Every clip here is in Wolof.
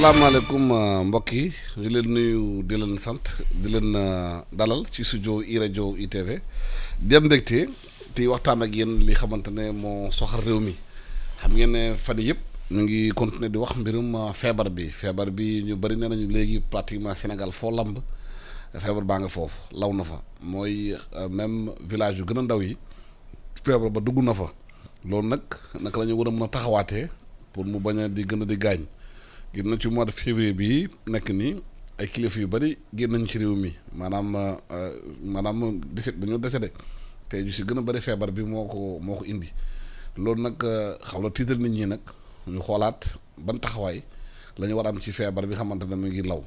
salaamaaleykum mbokk yi ñu leen nuyu di leen sant di leen dalal ci studio i rajo ITV di am mbégte te waxtaan ak yéen li xamante ne moo soxal réew mi xam ngeen ne fan yii yëpp ñu ngi continuer di wax mbirum feebar bi ñu bëri nee nañu léegi pratiquement Sénégal foo lamb feebar baa nga foofu law na fa mooy même village yu gën a ndaw yi feebar ba dugg na fa loolu nag naka la ñu war a mën a taxawaatee pour mu bañ a di gën a di gaañ. gis na ci mois de février bi nekk nii ay kilifa yu bëri génn nañ ci réew mi maanaam dañoo décédé te ñu si gën a bëri feebar bi moo ko indi loolu nag xaw na tiital nit ñi nag ñu xoolaat ban taxawaay la ñu war a am ci feebar bi xamante ne mu ngi law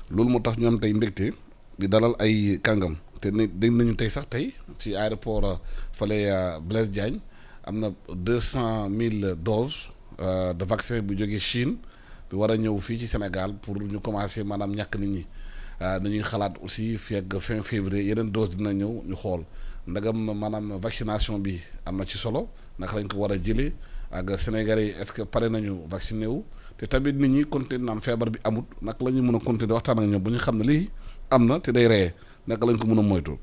loolu moo tax ñu am tey mbégte di dalal ay kàngam te ni dégg nañu tey sax tey ci aéroport fale Blaise Diagne am na 200,000 doses de vaccin bu jógee Chine. bi war a ñëw fii ci Sénégal pour ñu commencer maanaam ñàkk nit ñi dañuy xalaat aussi fii ak fin février yeneen dose dina ñëw ñu xool ndagam maanaam vaccination bi am na ci solo naka lañ ko war a jëlee ak Sénégalais yi est-ce que pare nañu vacciné wu te tamit nit ñi continuer naan feebar bi amut naka la ñu mën a continuer waxtaan ak ñoom bu ñu xam ne lii am na te day reye naka lañ ko mën a moytu.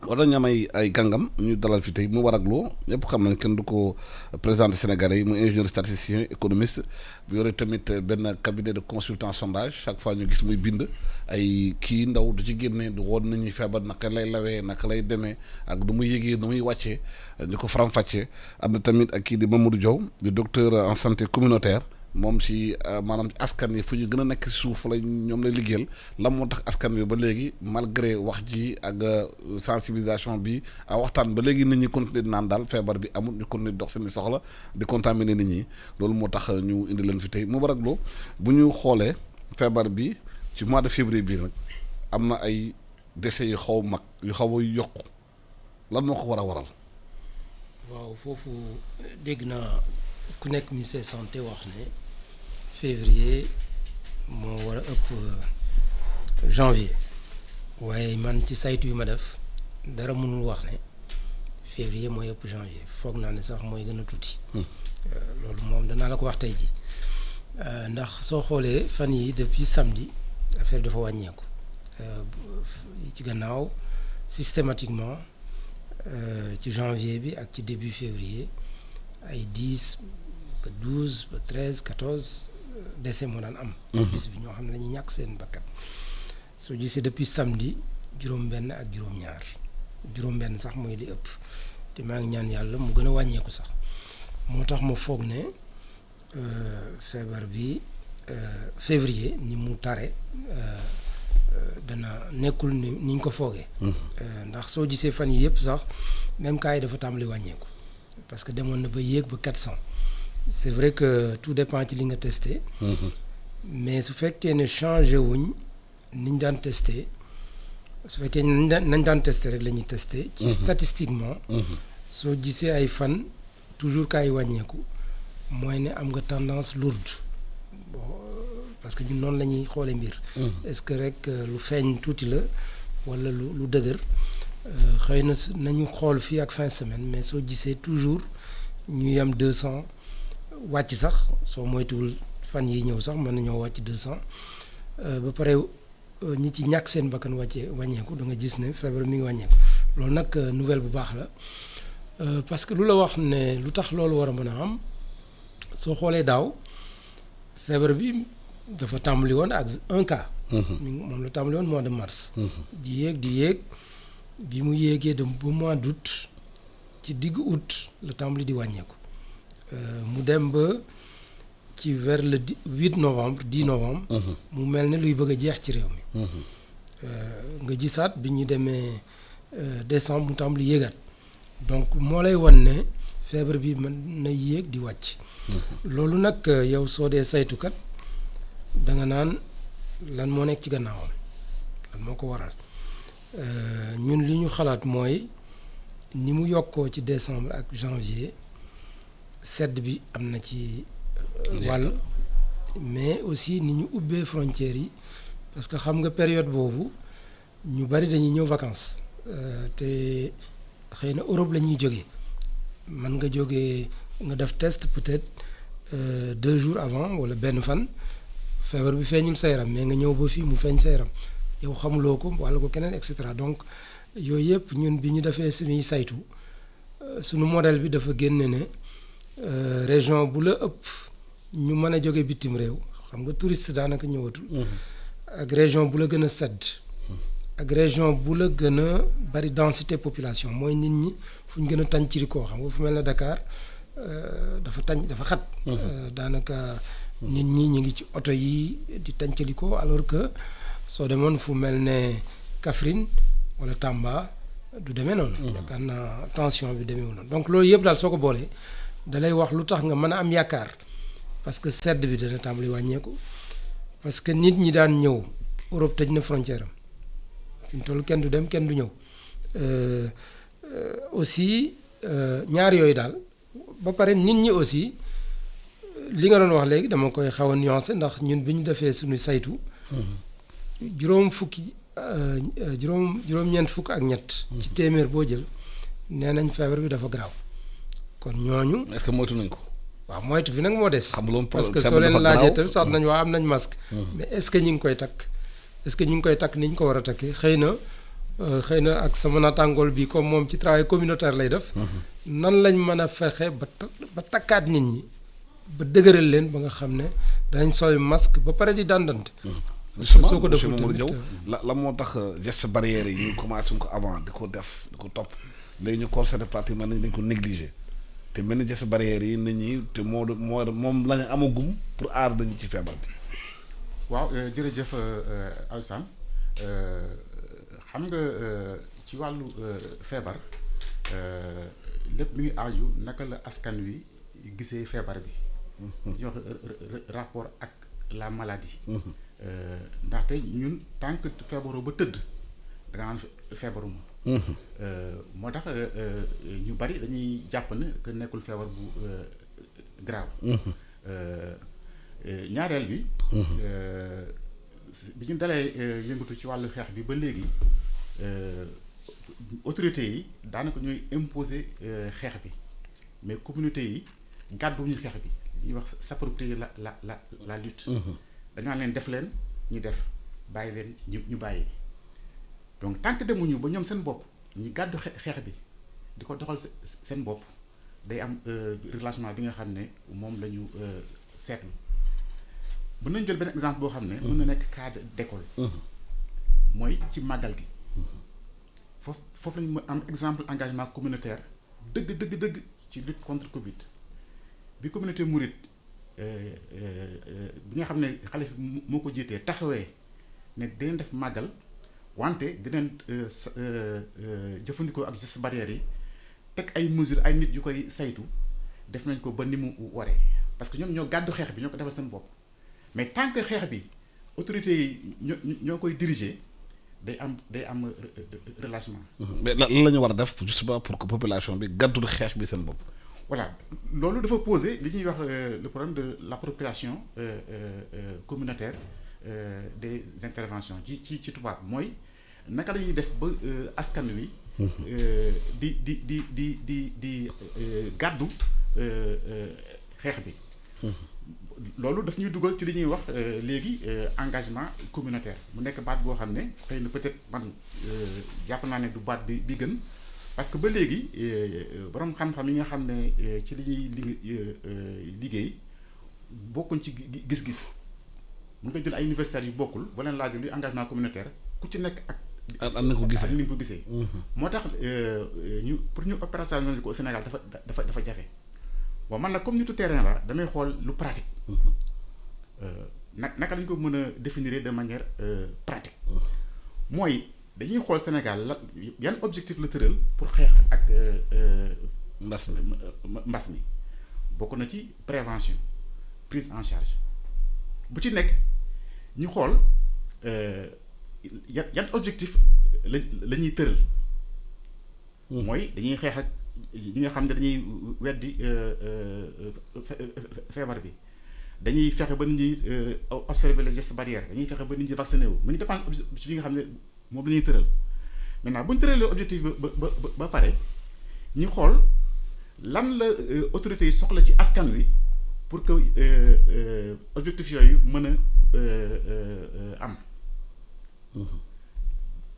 war nañu am ay kàngam ñu dalal fi tey mu war ak loo ñëpp xam nañ kenn du ko présenté Sénégalais yi mu ingénieur statisticien économiste bu yore tamit benn cabinet de consultant sondage chaque fois ñu gis muy bind ay kii ndaw du ci génne du woon nañuy feebar naka lay lawee naka lay demee ak du muy yëgee du muy wàccee ñu ko faram-fàccee am na tamit ak kii di Mamadou Diaw di docteur en santé communautaire moom si maanaam askan yi fu ñu gën a nekk suuf la ñoom lay liggéeyal lan moo tax askan bi ba léegi malgré wax ji ak sensibilisation bi ak waxtaan ba léegi nit ñi continuer di naan daal feebar bi amul ñu continuer dox seen soxla di contaminer nit ñi loolu moo tax ñu indi leen fi tey mu barak loo bu ñu xoolee feebar bi ci mois de février bii nag am na ay décès yu xaw mag yu xaw a yokku lan moo ko war a waral. waaw foofu dégg naa ku nekk ministère santé wax ne. février moo war a ëpp janvier waaye man ci saytu yu ma def dara mënul wax ne février mooy ëpp janvier foog naa ne sax mooy gën a tuuti. loolu moom danaa la ko wax tey ji ndax soo xoolee fan yi depuis samedi affaire dafa wàññeeku ci gannaaw systématiquement ci janvier bi ak ci début février ay 10 ba 12 ba 13 14. décès moo daan am. bis bi ñoo xam ne dañuy ñàkk seen bakkan soo gisee depuis samedi juróom-benn ak juróom-ñaar juróom-benn sax mooy li ëpp te maa ngi ñaan yàlla mu gën a wàññeeku sax moo tax ma foog ne feebar bi février ni mu tare dana nekkul ni ñu ko foogee. ndax soo gisee fan yi yëpp sax même cas yi dafa tàmbali wàññeeku parce que demoon na ba yéeg ba 400. c'est vrai que tout dépend ci li nga testé. mais su fekkee ne changé wuñ ni ñu daan testé su fekkee nañ daan testé rek la ñuy testé. ci statistiquement. soo gisee ay fan toujours cas yi wàññeeku mooy ne am nga tendance lourde bon parce que ñun noonu la ñuy xoolee mbir. est-ce que rek lu feeñ tuuti la walla lu dëgër xëy na nañu xool fii ak fin semaine mais soo gisee toujours ñuy am 200. wàcc sax soo moytuwul fan yi ñëw sax mën nañoo wàcc 200 ba pare ñi ci ñàkk seen bakkan wàññeeku da nga gis ne feebar mi ngi wàññeeku loolu nag nouvelle bu baax la parce que lu la wax ne lu tax loolu war a mën a am soo xoolee daaw feebar bi dafa tàmbali woon ak un cas. moom la tàmbali woon mois de mars. di yéeg bi mu yéegee dem ba mois d'août ci diggu août la tàmbali di wàññeeku. mu dem ba ci vers le 8 novembre 10 novembre. mu mel ne luy bëgg a jeex ci réew mi. nga gisaat bi ñu demee décembre mu tàmbali yéegaat donc moo lay wan ne feebar bi mën na yéeg di wàcc. loolu nag yow soo dee saytukat da nga naan lan moo nekk ci gannaawam lan moo ko waral ñun li ñu xalaat mooy ni mu yokkoo ci décembre ak janvier. sedd bi am na ci wàll mais aussi ni ñu ubbee frontières yi parce que xam nga période boobu ñu bari dañuy ñëw vacances te xëy na Europe la ñuy jógee mën nga jógee nga def test peut-être 2 jours avant wala benn fan feebar bi feeñul sa yaram mais nga ñëw ba fii mu feeñ sa yaram yow xamuloo ko walla ko keneen et cetera donc yooyu yëpp ñun bi ñu defee suñuy saytu suñu modèle bi dafa génne ne région bu la ëpp ñu mën a jóge bitim réew xam nga touriste daanaka ñëwatul. ak région bu la gën a sedd. ak région bu la gën a bari densité population mooy nit ñi fu ñu gën a tàncirikoo xam nga fu mel ne Dakar dafa xat. daanaka nit ñi ñu ngi ci oto yi di tàncalikoo alors que soo demoon fu mel ne Kaffrine wala Tamba du demee noonu. yaakaar naa tension bi demeewul noonu donc loolu yëpp daal soo ko boolee da lay wax lu tax nga mën a am yaakaar parce que sedd bi dana tàmbali wàññeeku parce que nit ñi daan ñëw Europe tëj na frontière am. fi mu toll kenn du dem kenn du ñëw aussi ñaar yooyu daal ba pare nit ñi aussi li nga doon wax léegi dama koy xaw a nuancé ndax ñun bi ñu defee suñu saytu. juróom-ñeent fukk ak ñett. ci téeméer boo jël nee nañ feebar bi dafa garaaw kon ñooñu. est-ce que moytu nañ ko. waaw moytu bi nag moo des. xam parce que soo leen laajee tamit sax nañ waa am nañ masque. mais est-ce que ñu ngi koy takk. est-ce que ñu ngi koy takk ni ñu ko war a takkee xëy na ak sama naataangool bi comme moom ci travail communautaire lay def. nan lañ mën a fexe ba takkaat nit ñi ba dëgëral leen ba nga xam ne danañ sol masque ba pare di dandante. soo ko defee Mamadou Diaw la moo tax geste barrière yi ñu commencé ko avant di ko def di ko topp léegi ñu constaté pratiquement nañ dañ ko négligé te mel ni geste barrière yi nit ñi te moom la ñu amagum pour aar dañu ci feebar bi. waaw jërëjëf Alassane xam nga ci wàllu feebar lépp mi ngi aaju naka la askan wi gisee feebar bi. ñuy wax rapport ak la maladie. ndaxte ñun tant que feebaroo ba tëdd da nga naan feebaruma. moo tax ñu bari dañuy jàpp ne que nekkul feebar bu grave. ñaareel bi. bi ñu dalee yëngatu ci wàllu xeex bi ba léegi autorités yi daanaka ñooy imposer xeex bi mais communauté yi gàdduwuñu xeex bi ñuy wax s'approprier la lutte. dañoo leen def leen ñu def bàyyi leen ñu bàyyi donc tant que demuñu ba ñoom seen bopp ñu gàddu xeex bi di ko doxal seen bopp day am relâchement bi nga xam ne moom la ñu seetlu. mën nañ jël benn exemple boo xam ne mën na nekk cadre d'école. mooy ci màggal gi. foofu lañu am exemple engagement communautaire dëgg ci lutte contre Covid bi communauté mouride bi nga xam ne xalif moo ko jiitee taxawee ne dinañ def màggal wante dinañ jëfandikoo ak gestes barrières yi teg ay mesures ay nit yu koy saytu def nañ ko ba ni mu waree parce que ñoom ñoo gàddu xeex bi ñoo ko defal seen bopp. mais tant que xeex bi autorités yi ñoo koy diriger day am relâchement. mais lan la ñu war a def justement pour que population bi gàddul xeex bi seen bopp. voilà loolu dafa poser li ñuy wax le problème de l'appropriation communautaire des interventions ci tubaab mooy naka la ñuy def ba askan wi. di gàddu xeex bi. loolu daf ñuy dugal ci li ñuy wax léegi engagement communautaire mu nekk baat boo xam ne xëy na peut-être man jàpp naa ne du baat bi gën parce que ba léegi borom xam-xam yi nga xam ne ci li ñuy liggéey bokkuñ ci gis-gis mun nga jël ay universitaires yu bokkul ba leen laajee luy engagement communautaire ku ci nekk ak. am na ko gisee ak ni mu ko gisee. moo tax pour ñu opérationnaliser ko au Sénégal dafa jafe. bon man nag comme nitu terrain la damay xool lu pratique naka lañ ko mën a définir de manière pratique mooy dañuy xool Sénégal la yan objectif la tëral pour xeex ak mbas mi bokk na ci prévention prise en charge bu ci nekk ñu xool yan objectif la ñuy tëral mooy dañuy xeex ak ñi nga xam ne dañuy weddi feebar bi dañuy fexe ba nit ñi observer les gestes barrières dañuy fexe ba nit ñi vacciné wu mu ngi dépendre objectif yi nga xam ne moom la ñuy tëral maintenant bu ñu tëralee objectif ba pare ñu xool lan la autorités yi soxla ci askan wi pour que objectif yooyu mën a am.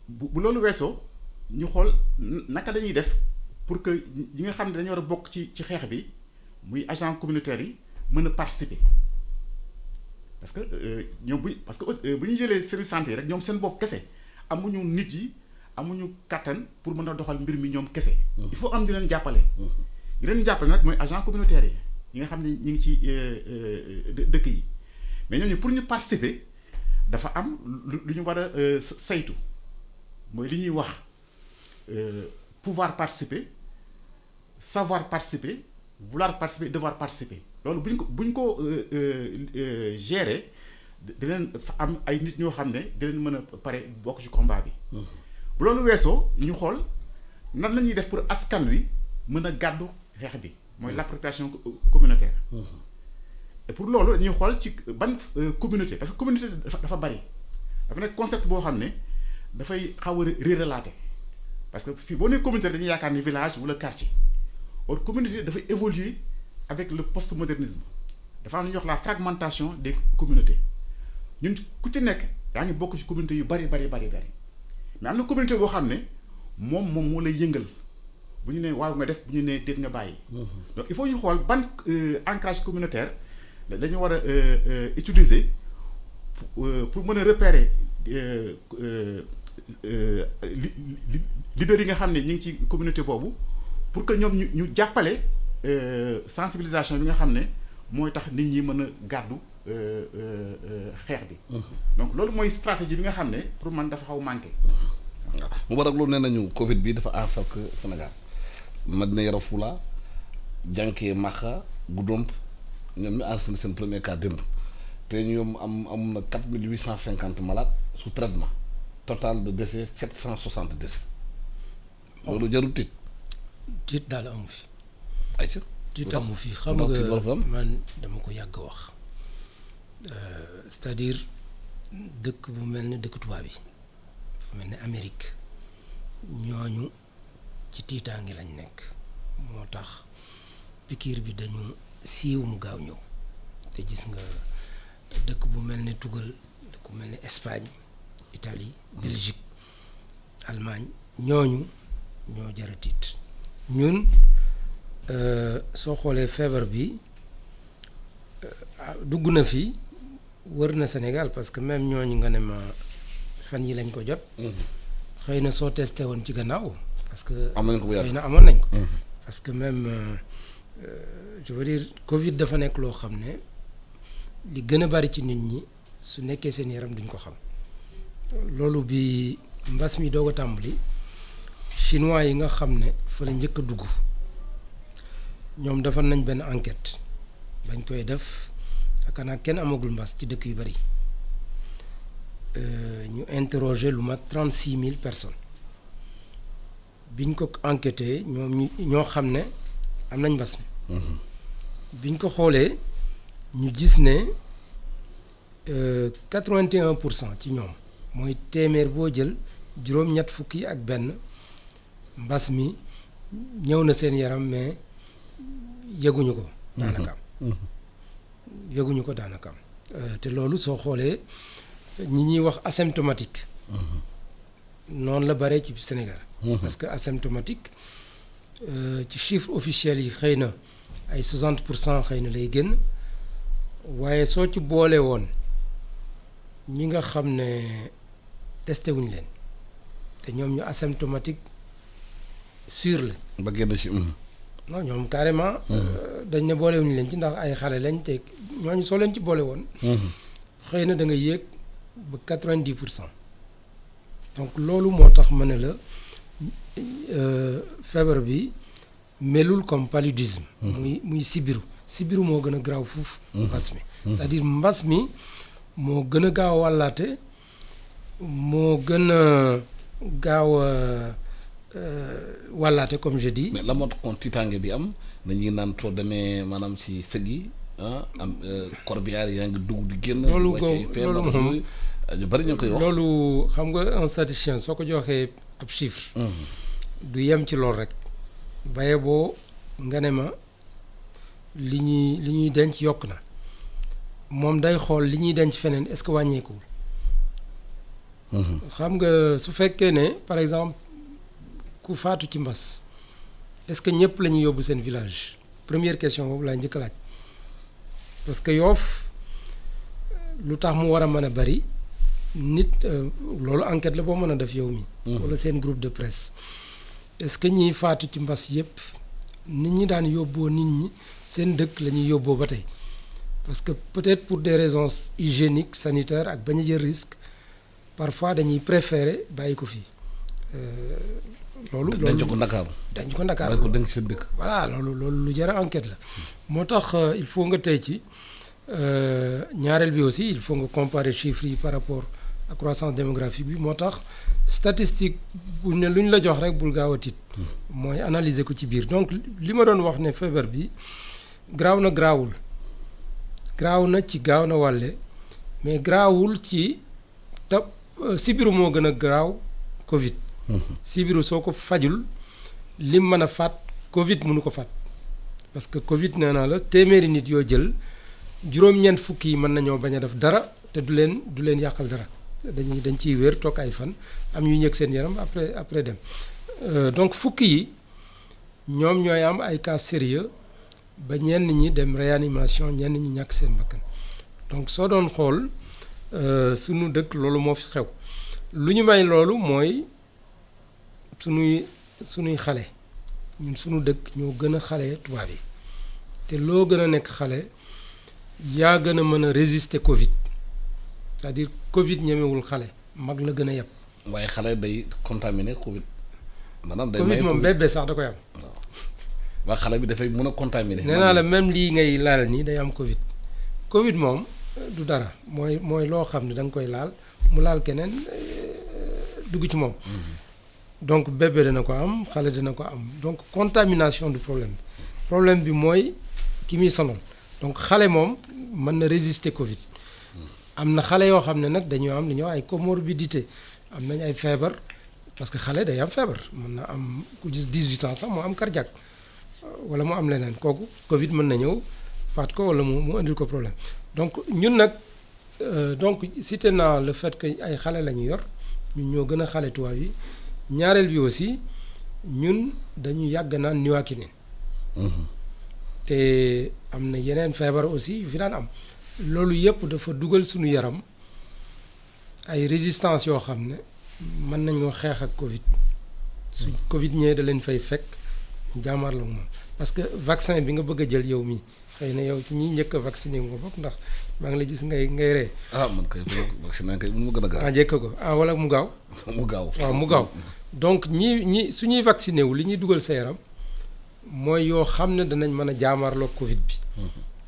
bu loolu weesoo ñu xool naka lañuy def pour que ñi nga xam ne dañu war a bokk ci xeex bi muy agent communautaire yi mën a participer parce que ñoom bu ñu jëlee service santé yi rek ñoom seen bopp kese amuñu nit yi amuñu kattan pour mën a doxal mbir mi ñoom kese. il faut am ñu leen jàppale. ñu leen jàppale nag mooy agent communautaire yi ñi nga xam ne ñu ngi ci dëkk yi mais ñooñu pour ñu participer dafa am lu ñu war a saytu mooy li ñuy wax pouvoir participer savoir participer vouloir participer devoir participer loolu buñ ko gérer dinañ am ay nit ñoo xam ne dinañ mën a pare bokk ci combat bi. bu loolu weesoo ñu xool nan la ñuy def pour askan wi mën a gàddu xeex bi mooy l'appropriation communautaire. et pour loolu dañuy xool ci ban communauté parce que communauté dafa bari dafa nekk concept boo xam ne dafay xaw a réeralaate parce que fii boo nee communauté dañuy yaakaar ni village wala quartier or communauté dafay évoluer avec le postmodernisme dafa am lu ñuy wax la fragmentation des communautés ñun ku ci nekk yaa ngi bokk ci communauté yu bari mais am na communauté boo xam ne moom moo lay yëngal bu ñu nee waaw nga def bu ñu nee déet nga bàyyi. donc il faut ñu xool ban ancrage communautaire la ñu war a utiliser pour mën a repérer leader yi nga xam ne ñu ngi ci communauté boobu pour que ñoom ñu jàppale sensibilisation bi nga xam ne mooy tax nit ñi mën a gàddu xeex bi. donc loolu mooy stratégie bi nga xam ne pour man dafa xaw manqué. waaw mu war ak loolu nee nañu Covid bi dafa encercler Sénégal Madina Yoro Fula Jànkee Maxa Goudomp ñoom ñu enregistré seen premier cas démb te ñoom am na 4850 malades sous traitement total de décès 760 décès. loolu jarul tiit. tiit daal amu fi. ayca tiit amu fi xam nga man dama ko yàgg wax c'est-à-dire dëkk bu mel ni dëkk tubaab yi fu mel ni Amérique ñooñu ci tiitaange lañ nekk moo tax pikiir bi dañu siiw mu gaaw ñëw te gis nga dëkk bu mel ni Tugal dëkk bu mel ni Espagne Italie Belgique Allemagne ñooñu ñoo jara tiit ñun soo xoolee feebar bi dugg na fi wër na Sénégal parce que même ñooñu nga ne ma fan yi lañ ko jot. xëy na soo testé woon ci gannaaw parce que am nañ ko bu yàgg xëy na amoon nañ ko. parce que même je veux dire Covid dafa nekk loo xam ne li gën a bari ci nit ñi su nekkee seen yaram duñ ko xam loolu bi mbas mi doog a tàmbali chinois yi nga xam ne fa la njëkk a dugg ñoom defar nañ benn enquête bañ koy def yaakaar naa kenn amagul mbas ci dëkk yu bari ñu interroger lu mat 36 000 personnes biñ ko enquêté ñoom ñoo xam ne am nañ mbas mi. biñ ko xoolee ñu gis ne 81% ci ñoom mooy téeméer boo jël juróom-ñett fukki ak benn mbas mi ñëw na seen yaram mais yëguñu ko. daanaka am yëguñu ko daanaka am te loolu soo xoolee ñi ñuy wax asymptomatique. noonu la bare ci Sénégal. parce que asymptomatique ci chiffre officiel yi xëy na ay 60% xëy na lay génn waaye soo ci boole woon ñi nga xam ne testé wuñ leen te ñoom ñu asymptomatique sûr la. ba génn ci. non ñoom carrément. dañ ne boole wuñ leen ci ndax ay xale lañ te ñooñu soo leen ci boole woon. xëy na da nga yéeg ba 90%. donc loolu moo tax ma ne la feebar bi melul comme paludisme. muy sibiru sibiru moo gën a garaaw fuuf. mbas mi c'est-à-dire mbas mi moo gën a gaaw a wàllaate moo gën a gaaw a wàllaate comme je dis. mais la moo taxoon tiitaange bi am dañuy naan soo demee maanaam ci sëg yi am corbillard yaa ngi dugg di génn. loolu loolu moom ñu bari ñu koy wax. loolu xam nga un statisticien soo ko joxee ab chiffre. du yem ci loolu rek. baye boo nga ne ma li ñuy denc yokk na moom day xool li ñuy denc feneen est-ce que wàññeekuwul. xam nga su fekkee ne par exemple ku faatu ci mbas est-ce que ñëpp la ñuy yóbbu seen village première question boobu laa njëkk a laaj parce que Yoff lu tax mu war a mën a bari nit loolu enquête la boo mën a def yow mi wala seen groupe de presse est-ce que ñiy faatu ci mbas yëpp nit ñi daan yóbboo nit ñi seen dëkk la ñuy yóbboo ba tey parce que peut-être pour des raisons hygiéniques sanitaires ak bañ a jël risque parfois dañuy préférer bàyyi ko fii loolu denc ko Ndakaaru denc ko Ndakaaru bàyyi ko denc seen dëkk voilà loolu lu jar a enquête la moo tax il faut nga tey ci ñaareel bi aussi il faut nga comparer chiffres yi par rapport ak croissance démographique bi moo tax statistique bu ne lu ñu la jox rek bul gaaw a tiit mooy analyser ko ci biir donc li ma doon wax ne feebar bi graaw na graawul graaw na ci gaaw na wàlle mais graawul ci te sibiru moo gën a graaw Covid sibiru soo ko fajul lim mën a faat Covid mënu ko faat parce que Covid nee naa la téeméeri nit yoo jël juróom-ñeent fukki yi mën nañoo bañ a def dara te du leen yàqal dara dañ ciy wér toog ay fan am yu ñëg seen yaram après dem donc fukki yi ñoom ñooy am ay cas sérieux ba ñenn ñi dem réanimation ñenn ñi ñàkk seen bakkan donc soo doon xool sunu dëkk loolu moo fi xew lu ñu may loolu mooy sunuy xale ñun sunu dëkk ñoo gën a xale tubaab yi te loo gën a nekk xale yaa gën a mën a résister Covid c'est-à-dire Covid ñemewul xale mag la gën a yeb. waaye xale day contaminé Covid. maanaam day Covid moom bébé sax da koy am. waaw waaye xale bi dafay mën a contaminé. nee naa la même lii ngay laal nii day am Covid. Covid moom du dara mooy loo xam ne da nga koy laal mu laal keneen dugg ci moom. donc bébé dana ko am xale dana ko am donc contamination du problème bi mooy ki muy sonal donc xale moom mën na résister Covid. am na xale yoo xam ne nag dañoo am li ñuy wax ay comorbidité am nañ ay feebar parce que xale day am feebar mën na am ku gis 18 ans sax mu am cardiaque wala mu am leneen kooku Covid mën na ñëw faat ko wala mu indil ko problème donc ñun nag donc cité naa le fait que ay xale la ñu yor ñun ñoo gën a xale tubaab yi ñaareel bi aussi ñun dañu yàgg naan niwaakinin te am na yeneen feebar aussi yu fi daan am loolu yëpp dafa dugal suñu yaram ay résistance yoo xam ne mën nañoo xeex ak Covid su Covid ñëwee da leen fay fekk jàmmarloo moom parce que vaccin bi nga bëgg a jël yow mii xëy na yow ci ñi njëkk a vacciné nga bokk ndax maa ngi la gis ngay ree. man kay vacciné kay mu gën a gaaw. njëkk ko wala mu gaaw. mu gaaw waaw mu gaaw donc ñi su ñuy vacciné wu li ñuy dugal sa yaram mooy yoo xam ne danañ mën a jaamarloo Covid bi.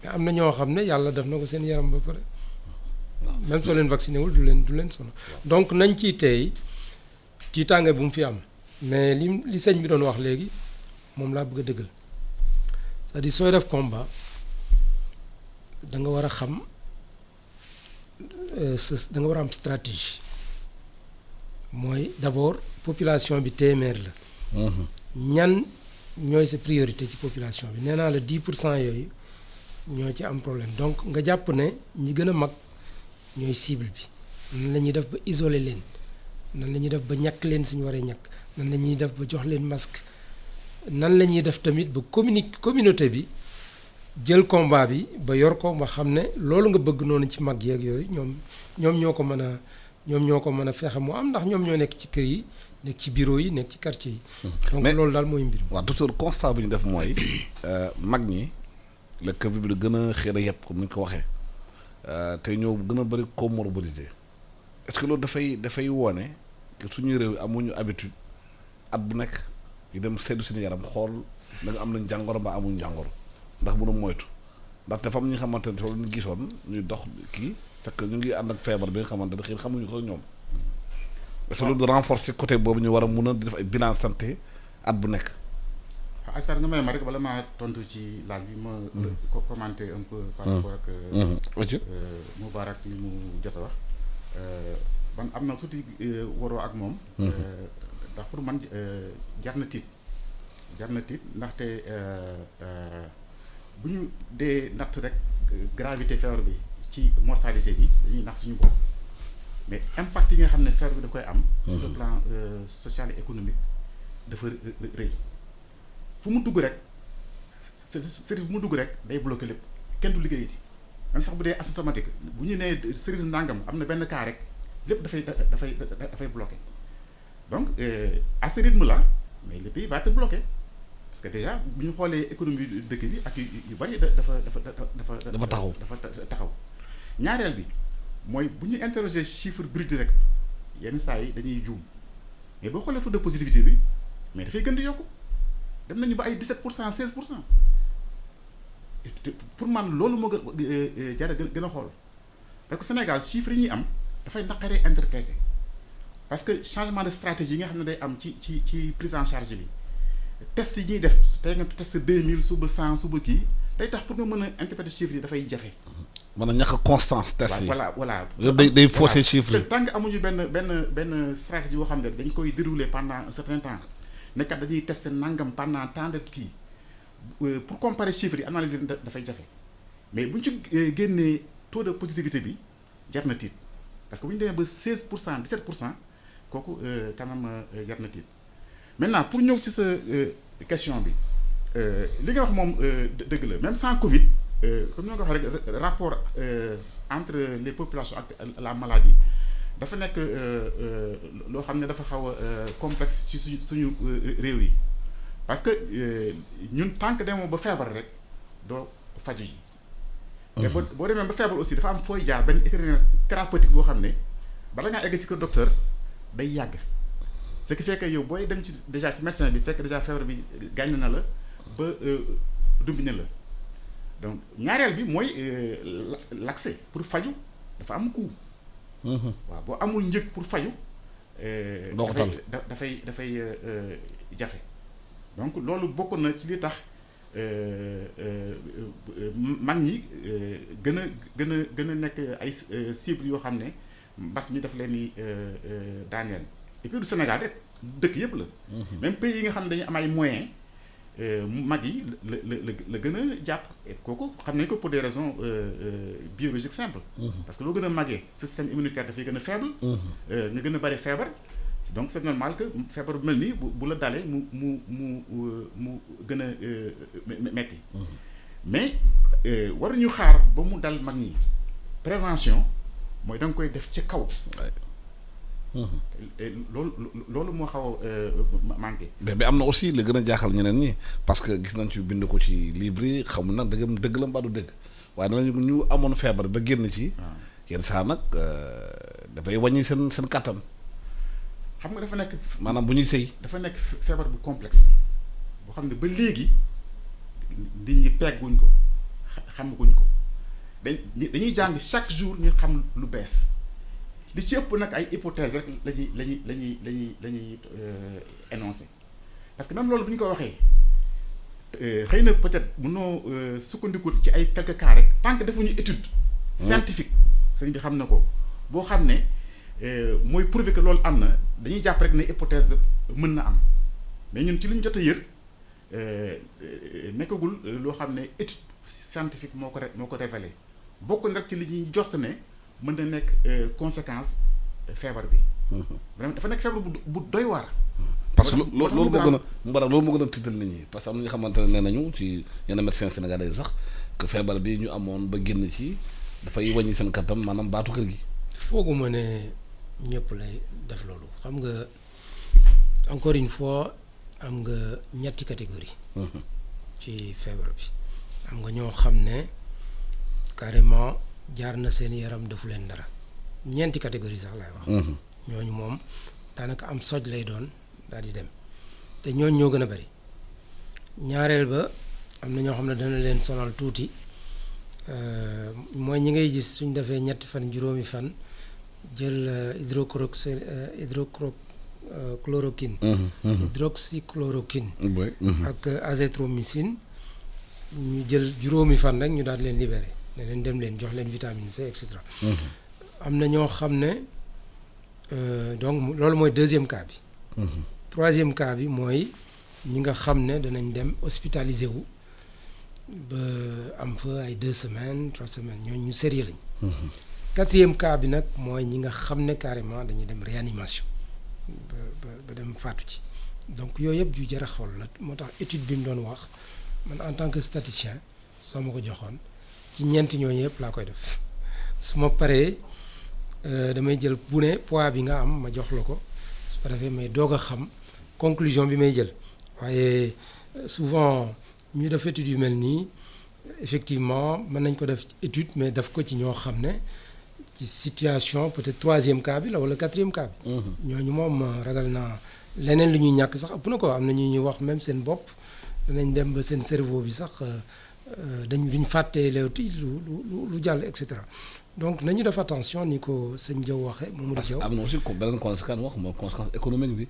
mais am na ñoo xam ne yàlla def na ko seen yaram ba pare même soo leen vacciné wul du leen sonal donc nañ ciy teey ci tànge bu mu fi am mais li sëñ bi doon wax léegi moom laa bëgg a dëggal c'est-à-dire sooy def combat da nga war a xam da nga war a am stratégie mooy d'abord population bi téeméer la ñan ñooy sa priorité ci population bi nee naa la 10% yooyu ñoo ci am problème donc nga jàpp ne ñi gën a mag ñooy cible bi nan la ñuy def ba isoler leen nan la ñuy def ba ñàkk leen suñu waree ñàkk nan la ñuy def ba jox leen masque nan la ñuy def tamit ba communauté bi jël combat bi ba yor ko ba xam ne loolu nga bëgg noonu ci mag yeeg yooyu ñoom ñoo ko mën a fexe mu am ndax ñoom ñoo nekk ci kër yi nekk ci bureau yi nekk ci quartier yi donc loolu daal mooy mbir mi. waaw docteur constat bi ñu def mooy mag ñi la Covid bi la gën a xëy a yëpp comme ni ñu ko waxee te ñoo gën a bëri comorbidité est-ce que loolu dafay woone que suñu réew amuñu habitude at bu nekk ñu dem seddu suñu yaram xool da nga am nañ jàngoro ba amuñ jàngoro ndax mënu moytu ndax dafa am ñi nga xamante ne loolu ñu gisoon ñuy dox kii fekk ñu ngi ànd ak feebar bi nga xamante ne xëy xamuñu ko ñoom est-ce que loolu de renforcer côté boobu ñu war a mun a di def ay bilan santé at bu nekk. waaw Asar nga may ma rek bala maa tontu ci laaj bi ma commenter un peu par rapport ak Moubarak li mu jot a wax man am na tuuti waroo ak moom ndax pour man jar na tiit ndaxte bu ñu dee natt rek gravité feebar bi ci mortalité bi dañuy nax suñu bopp mais impact yi nga xam ne feebar bi da koy am. sur le plan social et économique dafa rëy fu mu dugg rek service bu mu dugg rek day bloqué lépp kenn du liggéeyati même sax bu dee asymptomatique bu ñu nee service ndàngam am na benn cas rek lépp dafay bloqué donc à ce rythme là mais le pays va être bloqué parce que déjà bu ñu xoolee économie dëkk bi ak yu bari dafa taxaw ñaareel bi mooy bu ñu interroger chiffre brut rek yenn saa yi dañuy juum mais boo xoolee taux de positivité bi mais dafay gën di yokku dem nañu ba ay 17% 16% pour man loolu moo jar a gën a xool parce que Sénégal chiffres yi ñuy am dafay naqaree interpréter parce que changement de stratégie yi nga xam ne day am ci prise en charge bi test yi ñuy def tey nga test 2000 suba 100 suba kii day tax pour nga mën a interpréter chiffres yi dafay jafe. mën a ñàkk constance test yi. voilà day fausser chiffres yi. tant que amuñu benn stratégie boo xam ne dañ koy dérouler pendant un certain temps nekkat dañuy tester nangam pendant tant de kii pour comparer chiffres yi analyser dafay jafe mais bu ñu ci génnee taux de positivité bi jar na tiit parce que bu ñu demee ba 16% 17% kooku quand même jar na tiit maintenant pour ñëw ci sa question bi li nga wax moom dëgg la même sans Covid comme ni ma ko waxee rek rapport entre les populations ak la maladie dafa nekk loo xam ne dafa xaw a complexe ci suñu réew yi parce que ñun tant que demoo ba feebar rek doo faju ji te boo demee ba feebar aussi dafa am fooy jaar benn itinéraire thérapeutique boo xam ne bala ngaa egg ci kër docteur day yàgg ce qui fait que yow booy dem ci déjà ci médecin bi fekk déjà feebar bi gàññ na la ba dumbine la donc ñaareel bi mooy l'accès pour faju dafa am coût. waaw boo amul njëg pour faju dafay jafe donc loolu bokk na ci li tax mag ñi gën a nekk ay cibles yoo xam ne mbas mi daf leen di daaneel et puis du Sénégal rek dëkk yëpp la. même pays yi nga xam ne dañu am ay moyens mag yi la gën a jàpp kooku xam nañ ko pour des raisons biologiques simples. parce que loo gën a màggee système immunitaire dafay gën a faible. nga gën a bari feebar. donc c'est normal que feebar bu mel nii bu la dalee mu gën a metti mais waruñu xaar ba mu dal mag ñi prévention mooy da nga koy def ci kaw. loolu moo xaw a manqué. mais am na aussi li gën a jaaxal ñeneen ñi parce que gis nañ ci bind ko ci livre yi xamul nag dëgg la mbaa du dëgg waaye danañu ñu amoon feebar ba génn ci. yenn saa nag dafay wàññi seen kàttan. xam nga dafa nekk. maanaam bu ñuy sëy. dafa nekk feebar bu complexe boo xam ne ba léegi nit ñi pegguñ ko xamaguñ ko dañuy jàng chaque jour ñu xam lu bees. li ci ëpp nag ay hypothèses rek lañuy énoncer parce que même loolu bu ñu ko waxee xëy na peut-être mënoo sukkandiku ci ay quelques cas rek tant que defuñu étude scientifique sëñ bi xam na ko boo xam ne mooy prouver que loolu am na dañuy jàpp rek ne hypothèse mën na am mais ñun ci li ñu jot a yër nekkagul loo xam ne étude scientifique moo ko révélé bokk na rek ci li ñuy jort ne mën na nekk conséquence feebar bi. vraiment dafa nekk feebar bu doy waar. parce que loolu moo gën a mbarak loolu moo gën a tiital nit ñi parce que am na ñu xamante ne nee nañu ci yenn médecins sénégalais sax que feebar bi ñu amoon ba génn ci dafay wàññi seen kattan maanaam baatu kër gi. fooguma ne ñëpp lay def loolu xam nga encore une fois am nga ñetti catégorie ci feebar bi am nga ñoo xam ne carrément. jaar na seen yaram defu leen dara ñeenti catégorie sax laay wax. ñooñu moom daanaka am soj lay doon daal di dem te ñooñu ñoo gën a bari ñaareel ba am na ñoo xam ne dana leen sonal tuuti mooy ñi ngay gis suñ defee ñetti fan juróomi fan jël hydroxychloroquine ak azithromycine ñu jël juróomi fan rek ñu daal leen libéré. ne leen dem leen jox leen vitamine C et cetera. am na ñoo xam ne donc loolu mooy deuxième cas bi. troisième cas bi mooy ñi nga xam ne danañ dem hospitalisé wu ba am fa ay 2 semaines 3 semaines ñooñu ñu sérieux lañ. 4e cas bi nag mooy ñi nga xam ne carrément dañuy dem réanimation ba dem faatu ci donc yooyu yëpp yu jar a xool la moo tax étude bi mu doon wax man en tant que statisticien soo ma ko joxoon ci ñeenti ñooñu yëpp laa koy def su ma paree damay jël bu ne poids bi nga am ma jox la ko su ko defee may doog a xam conclusion bi may jël waaye souvent ñu def étude yu mel nii effectivement mën nañ ko def étude mais def ko ci ñoo xam ne ci situation peut-être 3e cas bi la wala 4e cas bi. ñooñu moom ragal naa leneen lu ñuy ñàkk sax ëpp na ko am na ñu ñuy wax même seen bopp danañ dem ba seen cerveau bi sax duñ fàttee léewti lu jàll et cetera donc nañu def attention ni ko sëñ Diaw waxee Mamadou Diaw. am na aussi beneen conséquence wax mooy conséquence économique bi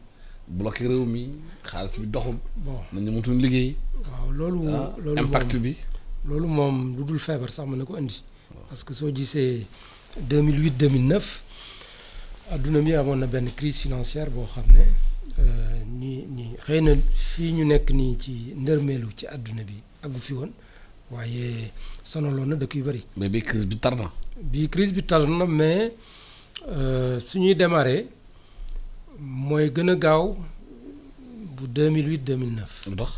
bloqué réew mi xaalis bi doxul. bon nañu mënatuñ liggéey. waaw loolu impact bi. loolu moom lu dul feebar sax mën na ko indi. parce que soo gisee 2008 2009 adduna bi amoon na benn crise financière boo xam ne ni xëy na fii ñu nekk nii ci ndërmeelu ci adduna bi àggu fi woon waaye sonaloon na dëkk yu bari. mais bi crise bi tar na. crise bi tar na mais suñuy démarrer mooy gën a gaaw bu 2008 2009. lu tax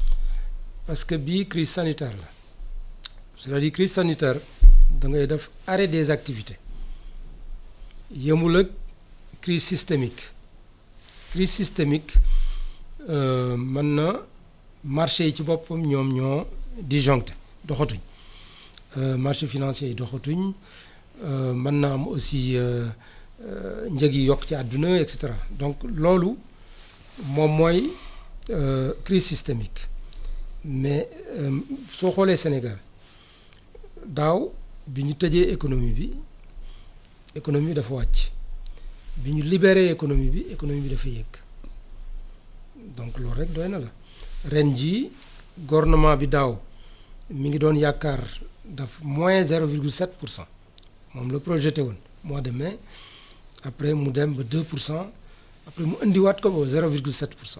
parce que bii crise sanitaire la c'est-à-dire crise sanitaire da ngay def arrêt des activités yemul ak crise systémique mën na marché yi ci boppam ñoom ñoo disjoncté doxatuñ marché financier yi doxatuñ mën na am aussi njëg yi yokk ci àdduna et cetera donc loolu moom mooy crise systémique mais soo xoolee Sénégal daaw bi ñu tëjee économie bi dafa wàcc bi ñu libéré économie bi dafa yéeg donc loolu rek doy na la ren jii gouvernement bi daaw mi ngi doon yaakaar daf moins 0,7% moom la projeté woon mois de mai après mu dem ba 2% après mu indiwaat ko ba 0,7%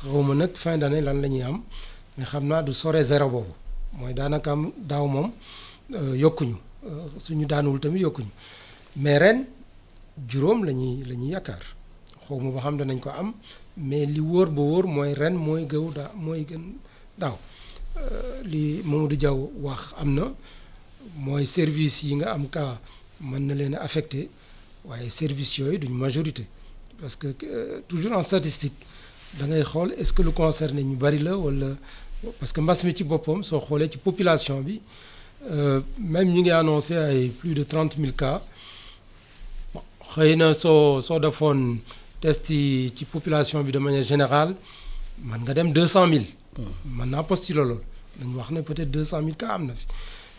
xawma nag fin d'année lan la ñuy am mais xam naa du sore zéro boobu mooy daanaka am daaw moom yokkuñu suñu daanuwul tamit yokkuñu mais ren juróom la ñuy yaakaar xawma ba xam danañ ko am mais li wóor ba wóor mooy ren mooy gën daaw li Mamadou Diaw wax am na mooy service yi nga am cas mën na leen a affecté waaye service yooyu duñ majorité parce que toujours en statistique da ngay xool est-ce que lu concerné ñu bari la wala parce que mbas mi ci boppam soo xoolee ci population bi même ñi ngi annoncé ay plus de 30 000 cas xëy na soo defoon test yi ci population bi de manière générale man nga dem 200 000. mën naa postuler loolu dañu wax ne peut-être 200 000 cas am na fi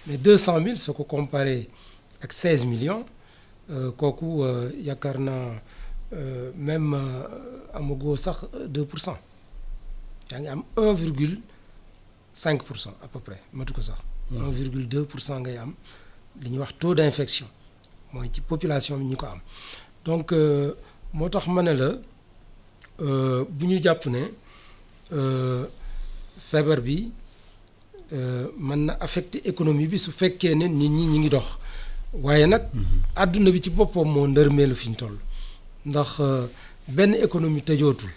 mais 200 000 soo ko comparé ak 16 millions kooku yaakaar naa même amagoo sax 2% yaa ngi am 1,5% à peu près matu ko sax. 1,2% ngay am li ñuy wax taux d'infection mooy ci population bi ñu ko am donc moo tax ma ne la bu ñu jàpp ne feebar bi mën na affecter économie bi su fekkee ne nit ñi ngi dox waaye nag àdduna bi ci boppam moo ndërmeelu fi ñu toll ndax benn économie tëjootul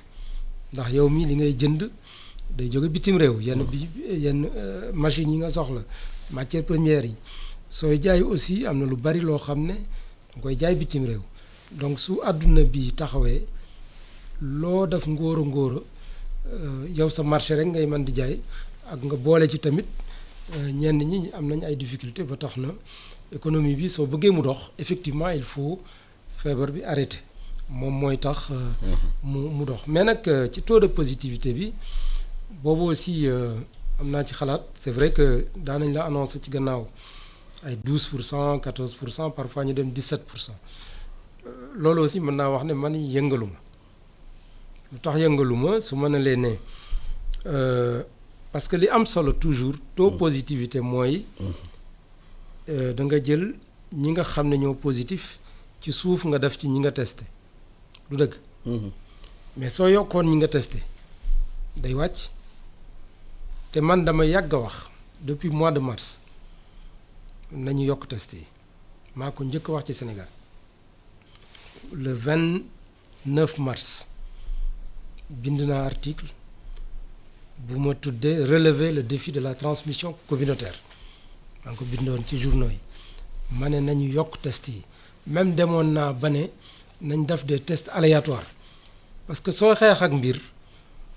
ndax yow mi li ngay jënd day jóge bitim réew yenn machines yi nga soxla matières premières yi sooy jaay aussi am na lu bari loo xam ne da koy jaay bitim réew donc su àdduna bi taxawee loo def ngóora yow sa marché rek ngay mën di jaay ak nga boole ci tamit ñenn ñi am nañ ay difficultés ba tax na économie bi soo bëggee mu dox effectivement il faut feebar bi arrêter moom mooy tax mu dox mais nag ci taux de positivité bi boobu aussi am naa ci xalaat c'est vrai que daanañ la annoncer ci gannaaw ay 12% 14% parfois ñu dem 17% loolu aussi mën naa wax ne man yëngaluma lu tax yëngaluma su mën a leen ne parce que li am solo toujours taux positivité mooy da nga jël ñi nga xam ne ñoo positif ci suuf nga def ci ñi nga testé du dëgg mais soo yokkoon ñi nga testé day wàcc te man dama yàgg a wax depuis mois de mars nañu yokk test yi maa ko njëkk wax ci Sénégal le 29 mars bind naa article bu ma tuddee relever le défi de la transmission communautaire maa ngi ko bindoon ci journaux yi ma ne nañu yokk test yi même demoon naa ba ne nañ def des tests aléatoires parce que soo xeex ak mbir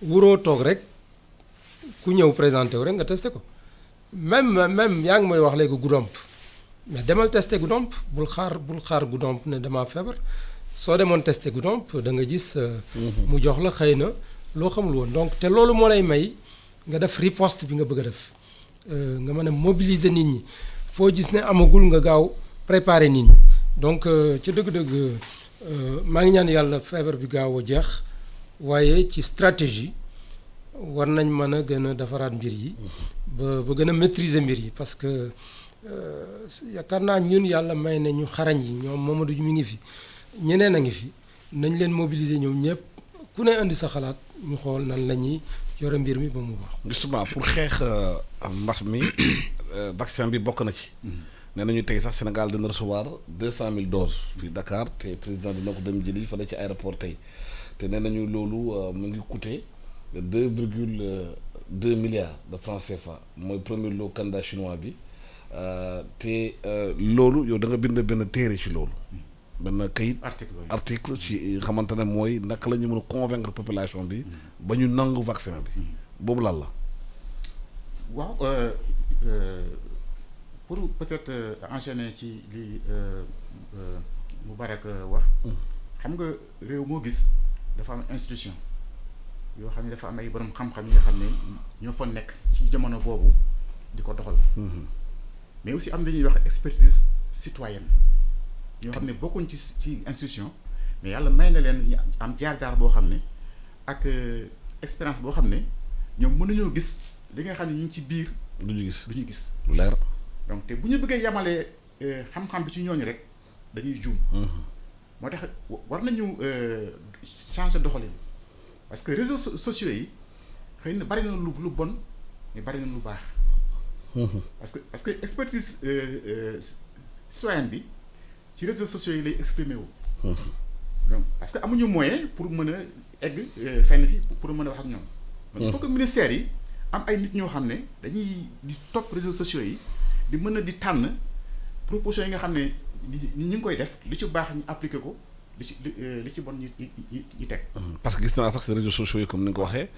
wuroo toog rek ku ñëw présenté wu rek nga testé ko même yaa ngi may wax léegi Goudomp mais demal testé Goudomp bul xaar Goudomp ne damaa feebar soo demoon testé Goudomp da nga gis mu jox la xëy na loo xamul woon donc te loolu moo lay may nga def riposte bi nga bëgg a def nga mën a mobiliser nit ñi foo gis ne amagul nga gaaw préparer nit ñi donc ci dëgg-dëgg maa ngi ñaan yàlla feebar bi gaaw a jeex waaye ci stratégie war nañ mën a gën a defaraat mbir yi ba gën a maîtriser mbir yi parce que yaakaar naa ñun yàlla may na ñu xarañ yi ñoom Mamadou mi ngi fi ñeneen a ngi fi nañ leen mobiliser ñoom ñëpp ku ne indi sa xalaat ñu xool nan la ñuy yore mbir mi ba mu baax. justement pour xeex mbas mi vaccin bi bokk na ci. nee nañu tey sax Sénégal dina recevoir 200 000 doses fii Dakar te président dina ko dem jëli fële ci aéroport tey te nee nañu loolu mu ngi coûter 2,2 milliards de francs CFA mooy premier lot candidat chinois bi te loolu yow da nga bind benn téere ci loolu. benn kayit article ci xamante ne mooy naka la ñu mën a convaincre population bi ba ñu nangu vaccin bi boobu lan la. waaw pour peut-être enchaîner ci li Moubarak wax xam nga réew moo gis dafa am institution yoo xam ne dafa am ay borom xam-xam yi nga xam ne ñoo fa nekk ci jamono boobu di ko doxal mais aussi am dañuy wax expertise citoyenne ñoo xam ne bokkuñ ci institution mais yàlla may na leen ñu am jaar-jaar boo xam ne ak expérience boo xam ne ñoom mën nañoo gis li nga xam ne ñu ngi ci biir. du ñu gis lu leer. donc te bu ñu bëggee yamalee xam-xam bi ci ñooñu rek dañuy juum. moo tax war nañu changer doxalin parce que réseaux sociaux yi xëy na bari na lu bon mais bari na lu baax. parce que expertise citoyenne bi. ci réseaux sociaux yi lay exprimer wu. donc parce que amuñu moyen pour mën a egg fenn fi pour mën a wax ak ñoom. donc il faut que ministère yi am ay nit ñoo xam ne dañuy di topp réseaux sociaux yi di mën a di tànn propositions yi nga xam ne ñu ngi koy def li ci baax ñu appliquer ko li ci bon ñu teg. parce que gis naa sax ci réseaux sociaux yi comme ni nga ko waxee.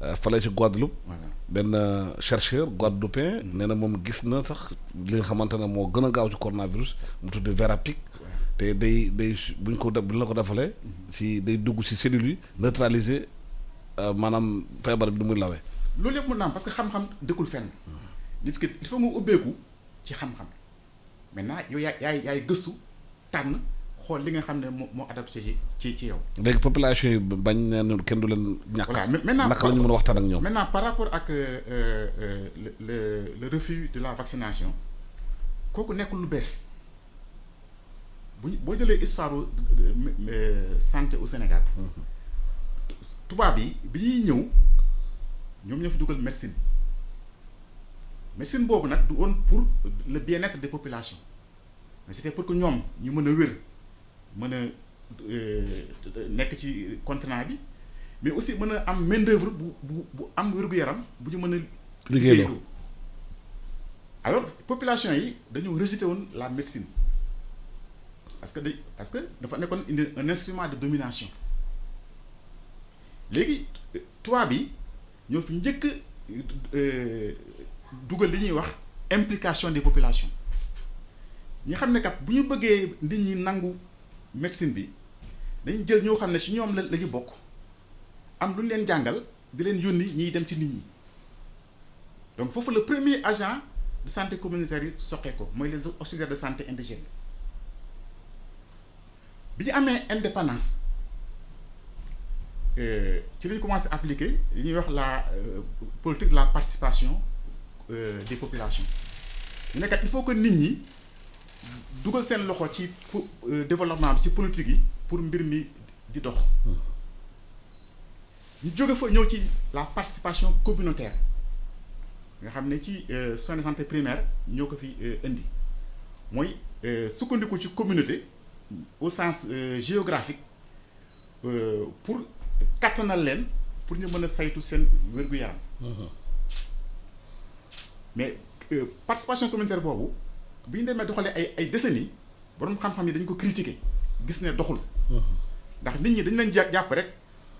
waaw fële ci Guadeloupe. benn chercheur guadeloupéen. nee na moom gis na sax li nga xamante ne moo gën a gaaw ci coronavirus mu tudd Verapic. te day buñ la ko defalee. si day dugg ci cellules yi neutraliser maanaam feebar bi du muy lawee. loolu yëpp mën naa am parce que xam-xam dëkkul fenn. nit ki il faut nga ubbeeku ci xam-xam maintenant yow yaay gëstu tànn. xool li nga xam ne moo adapté ci yow. léegi population yi bañ ne kenn du leen ñàkk. voilà maintenant naka la ñu mën a waxtaan ak ñoom. maintenant par rapport ak le refus de la vaccination kooku nekkul lu bees boo jëlee histoire santé au Sénégal. tubaab yi bi ñuy ñëw ñoom ñoo fi dugal médecine boobu nag du woon pour le bien-être des populations mais c'était pour que ñoom ñu mën a wér. mën a nekk ci continent bi mais aussi mën a am main d'œuvre bu am wér-gu-yaram bu ñu mën a liggéeyoo alors population yi dañoo rejeté woon la médecine parce que dafa nekkoon un instrument de domination léegi tubaab bi ñoo fi njëkk dugal li ñuy wax implication des populations ñi xam ne kat bu ñu bëggee nit ñi nangu médecine bi dañu jël ñoo xam ne ci ñoom la ñu bokk am lu ñu leen jàngal di leen yónni ñiy dem ci nit ñi donc foofu le premier agent de santé communautaire yi soqee ko mooy les auxiliaires de santé indigènes bi ñu amee indépendance ci la ñu commencé appliquer li ñuy wax la politique de la participation des populations ñu ne kat il faut que nit ñi dugal seen loxo ci développement bi ci politique yi pour mbir mi di dox ñu jóge fa ñëw ci la participation communautaire nga xam ne ci soins de santé primaire ñoo ko fi indi mooy sukkandiku ci communauté au sens géographique pour kattanal leen pour ñu mën a saytu seen wér-gu-yaram. mais participation communautaire boobu bi ñu demee doxalee ay décennies borom xam-xam yi dañu ko critiquer gis ne doxul. ndax nit ñi dañu leen jàpp rek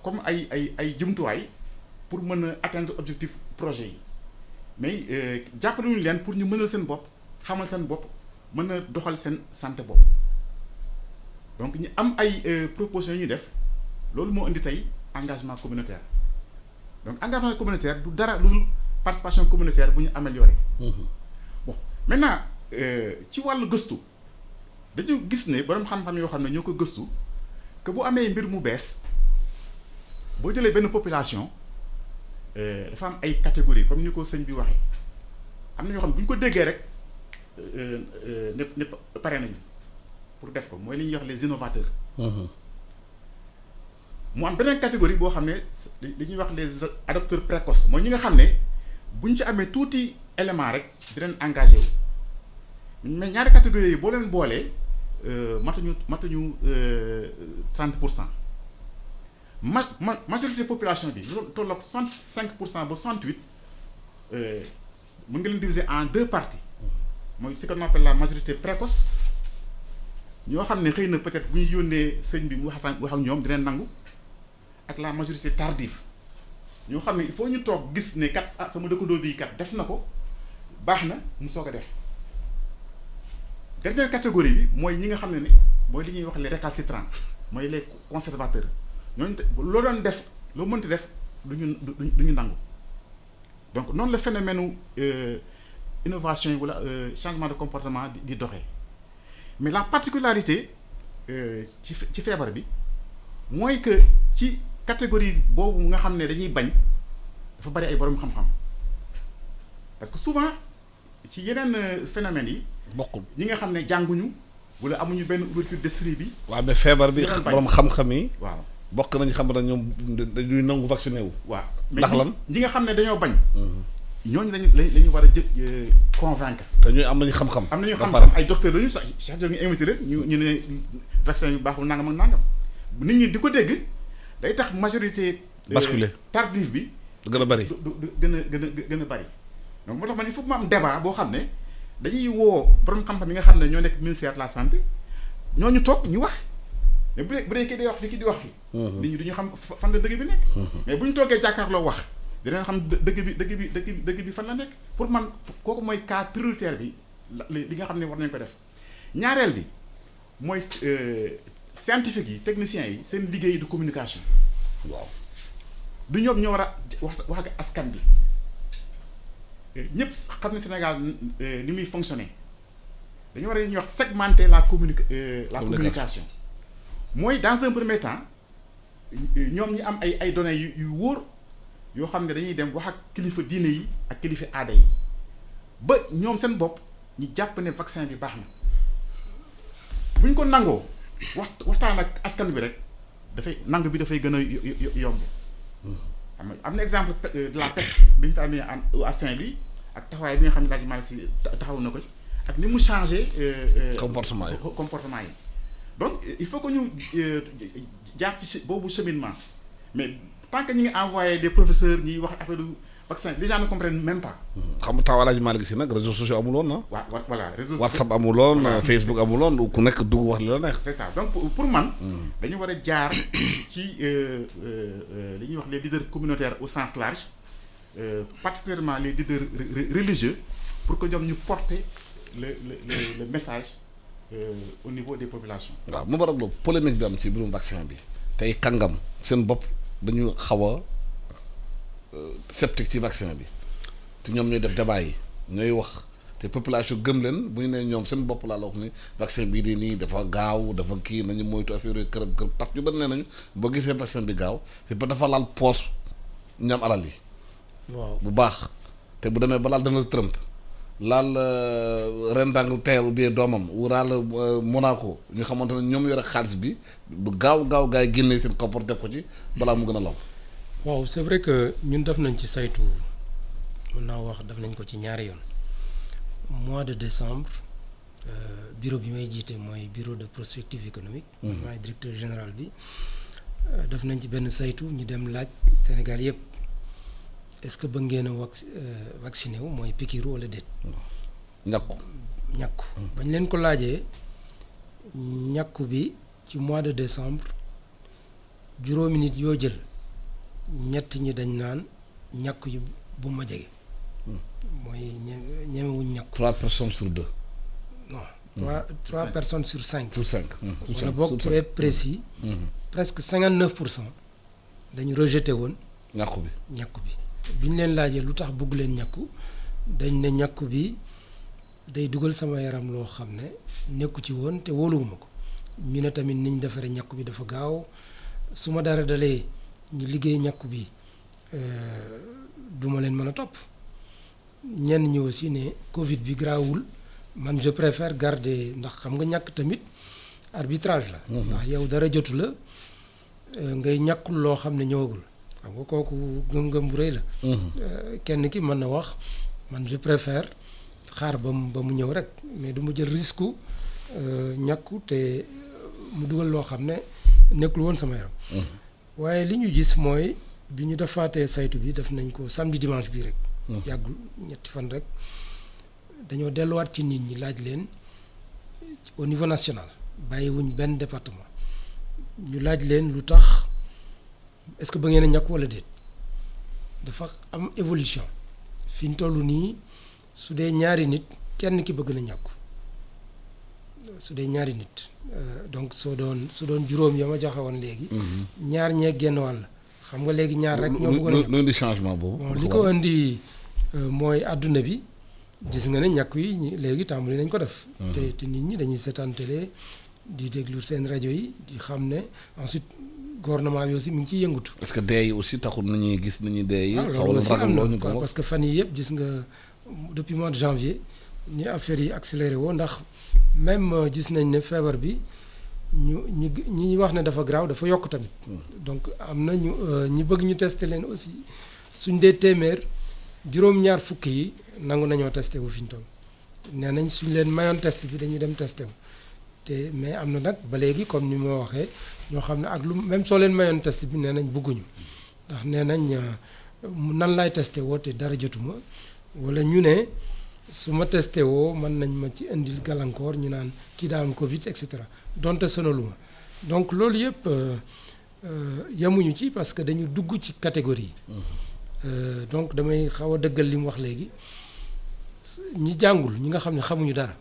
comme ay jumtuwaay pour mën a atteindre objectif projet yi mais jàppaluñu leen pour ñu mënal seen bopp xamal seen bopp mën a doxal seen santé bopp. donc ñu am ay propositions yu ñuy def loolu moo indi tey engagement communautaire donc engagement communautaire du dara lu dul participation communautaire bu ñu amélioré. bon maintenant ci wàllu gëstu dañu gis ne borom xam-xam yoo xam ne ñoo ko gëstu que bu amee mbir mu bees boo jëlee benn population dafa am ay catégories comme ni ko sëñ bi waxee am na ñoo xam ne bu ñu ko déggee rek ne pare nañu pour def ko mooy li ñuy wax les innovateurs. mu am beneen catégorie boo xam ne dañuy wax les adopteurs précoces mooy ñi nga xam ne bu ñu ci amee tuuti élément rek di leen engagé wu mais ñaari catégories yi boo leen boolee matuñu 30%. Majorité population bi lu tolloog 65% ba 68 mën nga leen diviser en deux parties mooy ce qu'on appelle la majorité précoce ñoo xam ne xëy na peut-être bu ñu yónnee sëñ bi mu wax ak ñoom dinañ nangu ak la majorité tardive ñoo xam ne il faut ñu toog gis ne kat sama dëkkandoo bii kat def na ko baax na mu soog a def. dernière catégorie bi mooy ñi nga xam ne mooy li ñuy wax les récalcitrants mooy les conservateurs. ñooñu loo doon def loo mënti def du ñu nangu donc noonu la phénomène innovation yi wala changement de comportement di doxee mais la particularité ci feebar bi mooy que ci catégorie boobu nga xam ne dañuy bañ dafa bari ay borom xam-xam parce que souvent ci yeneen phénomènes yi. bokkul ñi nga xam ne jànguñu wala amuñu benn ouverture d'esprit bi. waaw mais feebar bi borom xam-xam yi. waaw. bokk nañu xam ne ñoom dañuy nangu vacciné wu. waaw ndax lan ñi nga xam ne dañoo bañ. ñooñu lañu war a convaincre. te ñooy am nañu xam-xam. am nañu xam-xam ay docteurs lañu sax chaque jour ñu invité leen ñu ne vaccin yu baaxul nangam ak nangam nit ñi di ko dégg day tax majorité. basculé tardive bi. gën a bari gën a bari donc moo tax man il faut que mu am débat boo xam ne dañuy woo borom xam-xam yi nga xam ne ñoo nekk ministère de la santé ñooñu toog ñu wax. mais bu dee kii di wax fi kii di wax fi. nit ñi du ñu xam fan la dëgg bi nekk. mais bu ñu toogee jàkkaarloo wax dinañ xam dëgg bi fan la nekk. pour man kooku mooy cas prioritaire bi li nga xam ne war nañ ko def ñaareel bi mooy scientifique yi techniciens yi seen liggéey de communication. waaw du ñoom ñoo war a wax ak askan bi ñëpp xam ne Sénégal ni muy fonctionner dañu war a ñuy wax segmenter la communication. mooy dans un premier temps ñoom ñi am ay données yu wóor yoo xam ne dañuy dem wax ak kilifa diine yi ak kilifa aada yi ba ñoom seen bopp ñu jàpp ne vaccin bi baax na bu ñu ko nangoo waxtaan ak askan bi rek nangu bi dafay gën a yomb. am na exemple de la peste bi ñu fa amee à Saint-Louis ak taxawaay bi nga xam ne Hadji Malick Sy taxaw na ko ci ak ni mu changé. comportement yi. donc il faut que ñu jaar ci boobu cheminement mais tant que ñu ngi envoyé des professeurs ñuy wax affaire du vaccin les gens ne comprennent même pas. xam nga taw Alaaji Malick Sy nag réseaux sociaux amuloon na. waaw voilà réseaux sociaux WhatsApp amuloon. voilà Facebook amuloon ku nekk dugg wax li la neex. c'est ça donc pour man. dañu war a jaar ci li ñuy wax les leaders communautaires au sens large particulièrement les leaders religieux pour que ñoom ñu porter le message. Au niveau des populations. waaw mu barak loolu polémique bi am ci mbirum vaccin bi tey kàngam seen bopp dañu xaw a sceptique ci vaccin bi te ñoom ñooy def débat yi ñooy wax te population gëm leen bu ñu nee ñoom seen bopp laa la wax ni vaccin bii de nii dafa gaaw dafa kii nañu moytu affaire yooyu kërëb parce que ñu bëri nee nañu boo gisee vaccin bi gaaw c'est pas dafa laal poos ñam alal yi. waaw bu baax te bu demee ba laal Donald Trump. laal ren d'Angleterre bi doomam laal Monaco ñu xamante ne ñoom yore xaalis bi du gaaw gaay génnee seen koppar def ko ci balaa mu gën a law. waaw c'est vrai que ñun def nañ ci saytu mën naa wax def nañ ko ci ñaari yoon mois de décembre bureau bi may jiite mooy bureau de prospective économique. maay directeur général bi. def nañ ci benn saytu ñu dem laaj Sénégal yëpp est-ce que ba ngeen a vacciné wu mooy pikiru wala déet. ñàkku bañ leen ko laajee ñàkku bi ci mois de décembre juróomi nit yoo jël ñett ñi dañ naan ñàkku yi bu ma jege. mooy ñemewuñ ñàkku. 3 personnes sur 2. non 3 personnes sur 5. sur 5. wala boog pour être précis. presque 59% dañu rejeté woon. ñàkku bi bi ñu leen laajee lu tax bëgg leen ñàkku dañ ne ñàkku bi day dugal sama yaram loo xam ne nekku ci woon te wóoluwuma ko ñu ne tamit niñ defaree ñàkku bi dafa gaaw su ma dara dalee ñu liggéey ñàkku bi duma leen mën a topp ñenn ñi aussi ne Covid bi garaawul man je préfère garder ndax xam nga ñàkk tamit arbitrage la. ndax yow dara jotu la ngay ñàkkul loo xam ne ñëwagul xam nga kooku gëm-gëm bu rëy la. kenn ki mën na wax man je préfère xaar ba mu ñëw rek mais du ma jël risque ñàkku te mu dugal loo xam ne nekkul woon sama yaram. waaye li ñu gis mooy bi ñu defaatee saytu bi def nañ ko samedi dimanche bii rek. yàggul ñetti fan rek dañoo delluwaat ci nit ñi laaj leen au niveau national bàyyiwuñ benn département ñu laaj leen lu tax est-ce que ba ngeen a ñàkk wala déet dafa am évolution fi ñu toll nii su dee ñaari nit kenn ki bëgg na ñàkku su dee ñaari nit donc su doon juróom ya ma joxe woon léegi. ñaar ñee génn wàll xam nga léegi ñaar rek. ñoo bëggoon a ñàkk lu indi changement boobu. bon li ko indi mooy àdduna bi gis nga ne ñàkku yi léegi tàmbali nañ ko def. te nit ñi dañuy seetaan télé di déglu seen rajo yi di xam ne ensuite gouvernement bi aussi mi ngi ciy yëngatu. est-ce que dee yi aussi taxul nañuy gis nañu dee yi. loolu aussi am na parce que fan yii yëpp gis nga depuis mois de janvier ni affaire yi accéléré woo ndax même gis nañ ne feebar bi ñi wax ne dafa graaw dafa yokk tamit. donc am na ñi bëgg ñu tester leen aussi suñ dee téeméer juróom-ñaar fukk yi nangu nañoo testé wu fi ñu toll nee nañ suñ leen mayoon test bi dañuy dem testé wu te mais am na nag ba léegi comme ni ma waxee ñoo xam ne ak lu même soo leen mayoon test bi nee nañ bëgguñu ndax nee nañ nan laay testé woo te dara jotuma wala ñu ne su ma testé woo mën nañ ma ci indil gàllankoor ñu naan kii daa am Covid et cetera donte sonaluma donc loolu yëpp yemuñu ci parce que dañu dugg ci catégorie donc damay xaw a dëggal li mu wax léegi ñi jàngul ñi nga xam ne xamuñu dara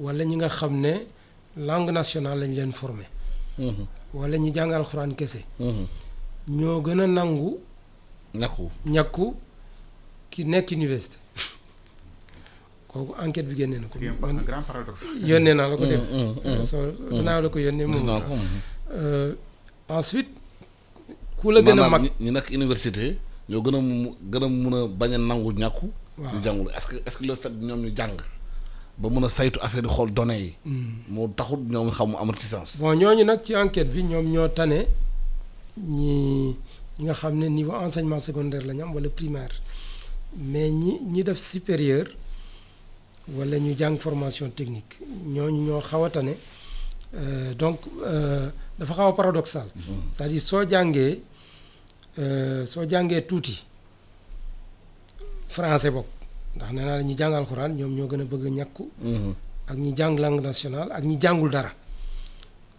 wala ñi nga xam ne langue nationale lañ leen formé. wala ñi jàng alxuraan kese. ñoo gën a nangu. ñàkku ki nekk université kooku enquête bi génnee na ko. man grand paradoxe. yónnee naa la ko def. soo dinaa la ko yónnee moom. ensuite. ku la gën a mag ñi nekk université ñoo gën a mun a bañ a nangu ñàkku. waaw ñu jàngul est-ce que le fait ñoom ñu jàng ba mun a saytu affaire yi xool données yi. moo taxut ñoom xamu amortissance. bon ñooñu nag ci enquête bi ñoom ñoo tane ñi nga xam ne niveau enseignement secondaire la ñu am wala primaire mais ñi def supérieur wala ñu jàng formation technique ñooñu ñoo xaw a tane donc dafa xaw a paradoxal. c'est-à-dire soo jàngee tuuti français bokk ndax nee naa la ñi jàng alxuraan ñoom ñoo gën a bëgg a ñàkku ak ñi jàng langue nationale ak ñi jàngul dara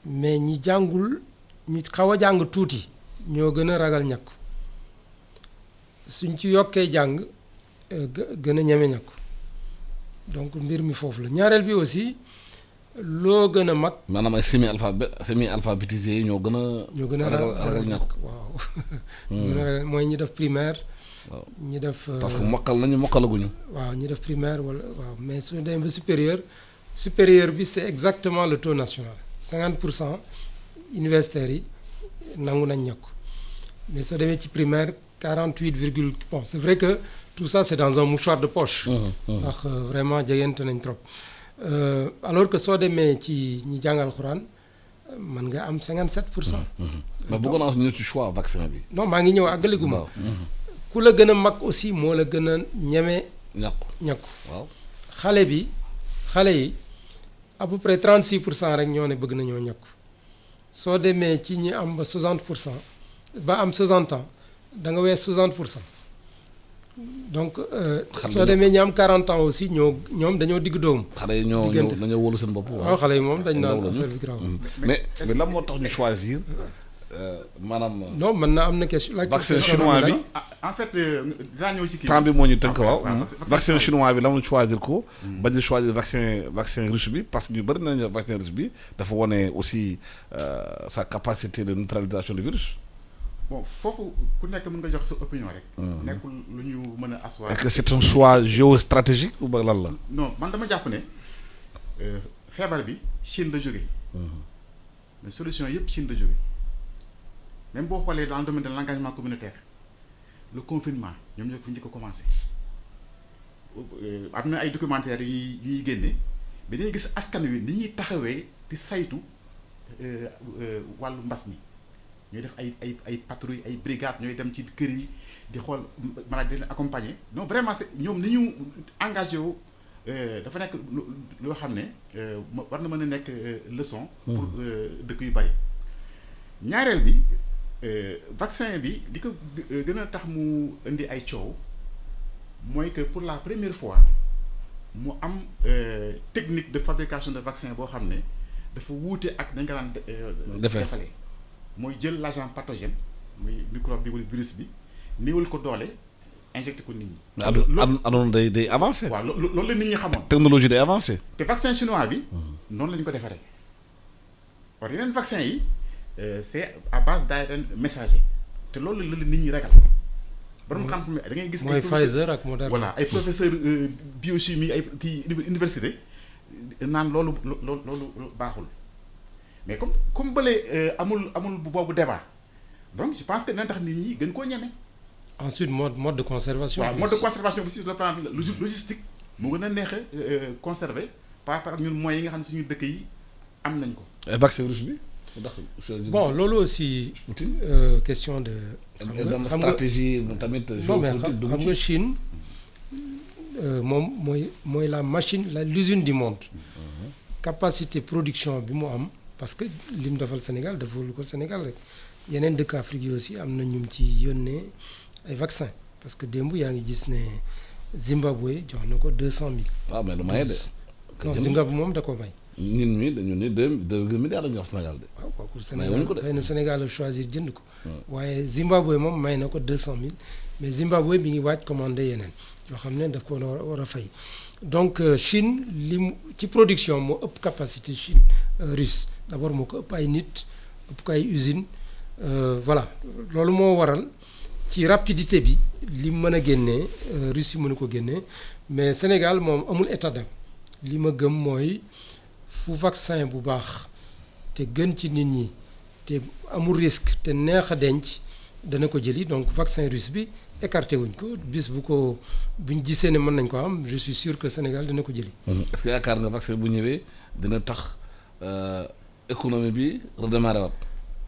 mais ñi xaw a jàng tuuti ñoo gën a ragal ñàkku suñ ci yokkee jàng gën a ñeme ñàkku donc mbir mi foofu la ñaareel bi aussi loo gën a mag. maanaam ay semi alphabétisé yi ñoo gën a ragal ñàkk. waaw. ñoo gën a ragal mooy ñi def primaire. waaw ñi def. parce que mokkalaguñu. waaw ñi def primaire wala waaw mais su demee ba supérieur bi c'est exactement le taux national 50% universitaires yi nangu nañ ñàkk mais soo demee ci primaire 48 virgule bon c'est vrai que tout ça c'est dans un mouchoir de poche. ndax vraiment jegente nañ trop. Alors que soo demee ci ñi jàngal Alxuraan mën nga am 57%. mais bëggoon naa ñëw ci choix vaccin bi. non maa ngi ñëw àggaligu ma. ku la gën a mag aussi moo la gën a ñeme ñàkku waaw xale yi à peu près 36% rek ñoo ne bëgg nañoo ñàkku soo demee ci ñi am ba 60% ba am 60 ans da nga wees 60%. Donc soo demee ñi am 40 ans aussi ñoom dañoo digg dóomu. xale yi dañoo wóolu seen bopp. waaw xale yi moom dañ naan affaire bi grave. mais lan moo tax ñu choisir maanaam. non mën na am na question. vaccin chinois bi en fait dinaa ñëw ci kii. temps bi moo ñu tënk waaw. vaccin chinois bi la mu choisir ko. bañ a choisir vaccin russe bi parce que ñu bëri nañu vaccin russe bi dafa wone aussi sa capacité de neutralisation du virus. Bon foofu ku nekk mën nga jox sa opinion rek. nekkul lu ñu mën a asseoir. est-ce que c'est un choix géostratégique ou ba lan la. non man dama jàpp ne feebar bi Chine la jóge mais solution yëpp Chine la jóge même boo xoolee dans le domaine de l'engagement communautaire le confinement ñoom ñoo ko fi njëkk a commencé am na ay documentaires yu ñuy génne mais dañuy gis askan wi ni ñuy taxawee di saytu wàllu mbas mi. ñooy def ay patrouille ay brigades ñooy dem ci kër yi di xool malade di leen accompagner non vraiment c'est ñoom ni ñu engagé wu dafa nekk loo xam ne war na mën a nekk leçon. pour dëkk yu bari. ñaareel bi vaccin bi li ko gën a tax mu indi ay coow mooy que pour la première fois mu am technique de fabrication de vaccin boo xam ne dafa wuute ak dañ ko daan defalee. mooy jël l'agent pathogène muy microbe bi wala virus bi néewal ko doole injecté ko nit ñi. adoon day avancé. waaw loolu la nit ñi xamoon. technologie day avancé. te vaccin chinois bi. noonu la ñu ko defaree. or yeneen vaccin yi c'est à base d'ARN messager te loolu la nit ñi ragal. borom xam-xam da ngay gis. mooy Pfizer ak Moderna. voilà ay professeur biochimie ay kii université naan loolu baaxul. mais comme bële amul boobu débat donc je pense que dina tax nit ñi gën koo ñeme. ensuite mode de conservation. waaw mode de conservation aussi sur le plan logistique mu gën a neex a conserver par rapport ak ñun moyens yi nga xam ne suñu dëkk yi am nañ ko. vaccin russe bi. bon loolu aussi question de. xam nga stratégie tamit. non mais xam nga Chine moom mooy la machine l'usine du monde. capacité production bi mu am. parce que lim defal Sénégal defal ko Sénégal rek yeneen dëkk Afrique yi aussi am na ñum ci yónnee ay vaccin parce que démb yaa ngi gis ne Zimbabwe jox na ko 200 000. waaw mais lu maye de. non Zimbabwe moom da ko may. ñun ñi dañu ne 2 milliards la ñu wax Sénégal de. waaw pour Sénégal xëy na Sénégal a choisir jënd ko. waaye Zimbabwe moom may na ko 200 000 mais Zimbabwe bi ngi waaj commandé yeneen yoo xam ne daf ko war a fay. donc Chine ci production moo ëpp capacité Chine russe d'abord moo ko ëpp ay nit ëpp ko ay usine voilà loolu moo waral ci rapidité bi li mën a génnee Russie mënu ko génnee mais Sénégal moom amul état d'âme li ma gëm mooy fu vaccin bu baax te gën ci nit ñi te amul risque te neex a denc dana ko jëli donc vaccin russe bi écarté wuñ ko bis buñ gisee ne mën nañ ko am je suis sûr que Sénégal dina ko jëli. est-ce que yaakaar nga vaccin bu ñëwee dina tax économie bi redémarrer waat.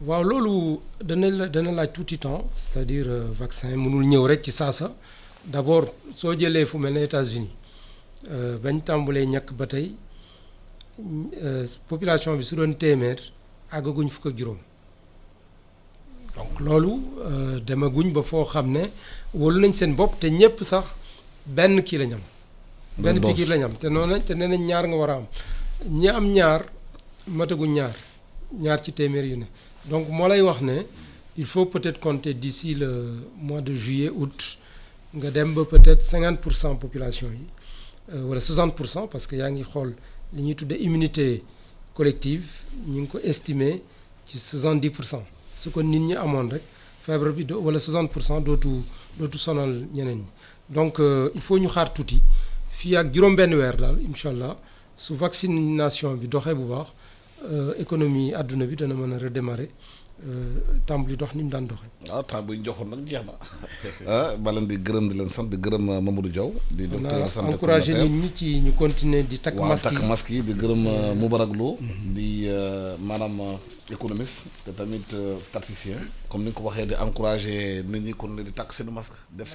waaw loolu dana laaj tuuti temps c'est-à-dire vaccin mënul ñëw rek ci saasa d'abord soo jëlee fu mel ne États-Unis bañ tàmbalee ñàkk ba tey population bi su doon téeméer àggaguñ fukk ak juróom. donc loolu demaguñ ba foo xam ne wóolu nañ seen bopp te ñëpp sax benn kii lañ am. benn piqûre lañ am te noonu te nee nañ ñaar nga war a am ñi am ñaar mataguñ ñaar ci téeméer yu ne donc moo lay wax ne il faut peut-être compter d'ici le mois de juillet août nga dem ba peut-être 50% population yi wala 60% parce que yaa ngi xool li ñuy tuddee immunité collective ñu ngi ko estimer ci 70%. su ko nit ñi amoon rek feebar bi wala 60% dootu sonal ñeneen ñi donc il faut ñu xaar tuuti fii ak juróom-benn weer daal incha allah su vaccination bi doxee bu baax économie àdduna bi dana mën a redémarrer tàmbali dox ni mu daan doxee. waaw temps bu ñu joxoon nag jeex na ba leen di gërëm di leen sant di gërëm Mamadou Diaw. di docteur santé encouragé nit ñi ci ñu continuer di takk masque yi takk masque yi di gërëm Moubarak Lo di maanaam économiste te tamit statisticien comme ni nga ko waxee di encouragé nit ñi kon di takk seen masque def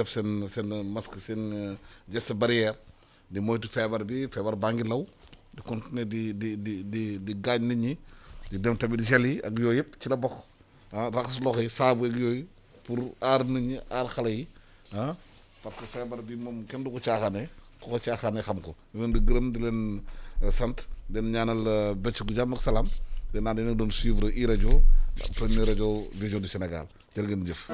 seen masque seen geste barrière di moytu feebar baa ngi law di continuer di gaañ nit ñi di dem tamit gel yi ak yooyu yëpp ci la bokk raxas loxo yi saabu ak yooyu pour aar nit ñi aar xale yi parce que feebar bi moom kenn du ko caaxaane ku ko caaxaane xam ko di leen di gërëm di leen sant di leen ñaanal bëccëgu jàmm ak salaam di naan dina doon suivre iRadio première radio vision du Sénégal jërë ngeen jëf